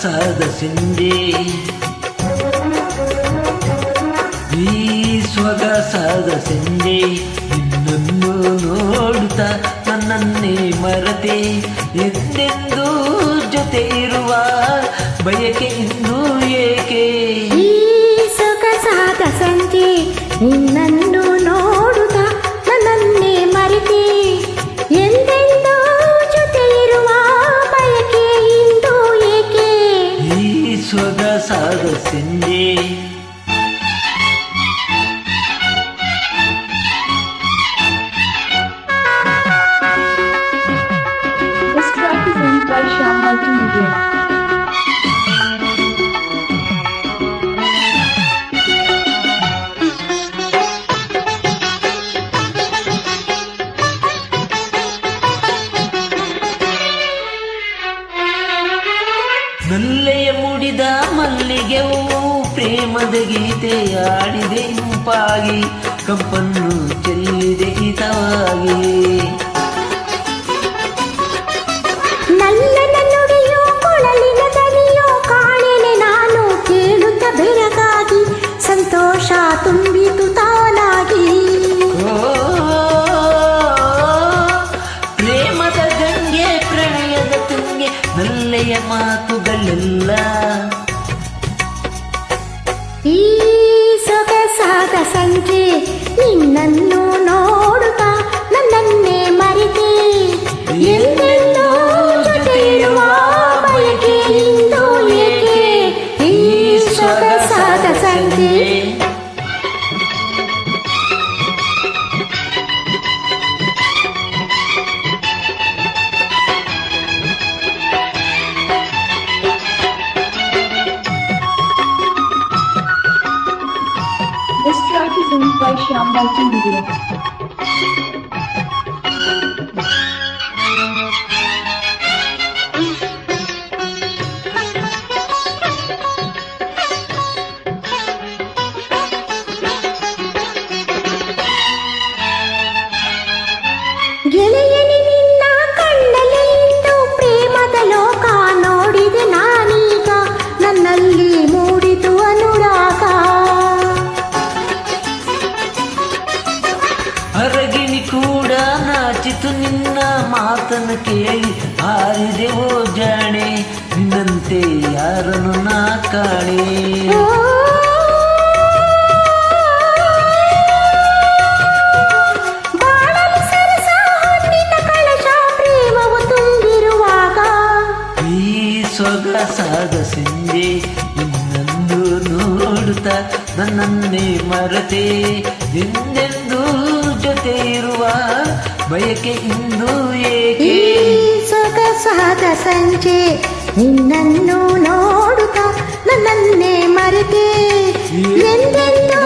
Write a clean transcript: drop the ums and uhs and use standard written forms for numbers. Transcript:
ಸೊಗಸಾದ ಸಂಜೆ ಈ ಸೊಗಸಾದ ಸಂಜೆ ನಿನ್ನನ್ನು ನೋಡುತ್ತಾ ನನ್ನನ್ನೇ ಮರತೆ ಎಂದೆಂದೂ ಜೊತೆ ಇರುವ ಬಯಕೆ ಇನ್ನೂ ಏಕೆ ಈ ಸೊಗಸಾದ ಸಂಜೆ ನಿನ್ನನ್ನು ನೋಡುತ್ತಾ ನನ್ನನ್ನೇ ಮರೆತೆ ಎಂದೆಂದೂ ಜೊತೆ ಇರುವ ಬಯಕೆ ಇಂದು ಏಕೆ ಈ ಸೊಗಸಾದ ಸಂಜೆ This track is owned by Shyam Multimedia. ನಲ್ಲೆಯ ಮುಡಿದ ಮಲ್ಲಿಗೆವು ಪ್ರೇಮದ ಗೀತೆ ಆಡಿದೆ ಇಂಪಾಗಿ ಕಂಪನ್ನು ಚೆಲ್ಲಿದೆ ಹಿತವಾಗಿ ನಲ್ಲನ ನುಡಿಯೋ ಕೊಳಲಿನ ದನಿಯೋ ಕಾಣೆನೆ ನಾನು ಕೇಳುತ್ತ ಬೆರಗಾಗಿ ಸಂತೋಷ ತುಂಬಿತು ತಾನಾಗಿ ಓ ಪ್ರೇಮದ ಗಂಗೆ ಪ್ರಣಯದ ತುಂಗೆ ನಲ್ಲೆಯ ಮಾತುಗಳೆಲ್ಲ ಈ ಸೊಗಸಾದ ಸಂಜೆ ನಿನ್ನನ್ನು ನೋಡುತ್ತಾ ನನ್ನನ್ನೇ ಮರೆತೆ ಎಂದೆಂದೂ ಜೊತೆ ಇರುವ ಬಯಕೆ ಇಂದು ಏಕೆ ಈ ಸೊಗಸಾದ ಸಂಜೆ This track is owned by Shyam Multimedia. ಗೆಳೆಯನಿ ನಿನ್ನ ಕಣ್ಣಲ್ಲಿ ಇಂದು ಪ್ರೇಮದ ಲೋಕ ನೋಡಿದೆ ನಾನೀಗ ನನ್ನಲ್ಲಿ ಮೂಡಿತು ಅನುರಾಗ ಹೊರಗಿನಿ ಕೂಡ ನಾಚಿತು ನಿನ್ನ ಮಾತನ್ನು ಕೇಳಿ ಹಾರಿದೆವೋ ಜಾಣೆ ನಿನ್ನಂತೆ ಯಾರನ್ನು ನಾ ಕಾಣೆ ಓ, ಬಾಳಲಿ ಸರಸ ಹೊನ್ನಿನ ಕಳಶ ಪ್ರೇಮವು ತುಂಬಿರುವಾಗ ಈ ಸೊಗಸಾದ ಸಂಜೆ ನಿನ್ನನ್ನು ನೋಡುತ್ತಾ ನನ್ನನ್ನೇ ಮರತೆ ಎಂದೆಂದೂ ಜೊತೆ ಇರುವ ಬಯಕೆ ಇಂದು ಏಕೆ ಈ ಸೊಗಸಾದ ಸಂಜೆ ನಿನ್ನನ್ನು ನೋಡುತ್ತಾ ನನ್ನನ್ನೇ ಮರೆತೆ ಎಂದೆಂದೂ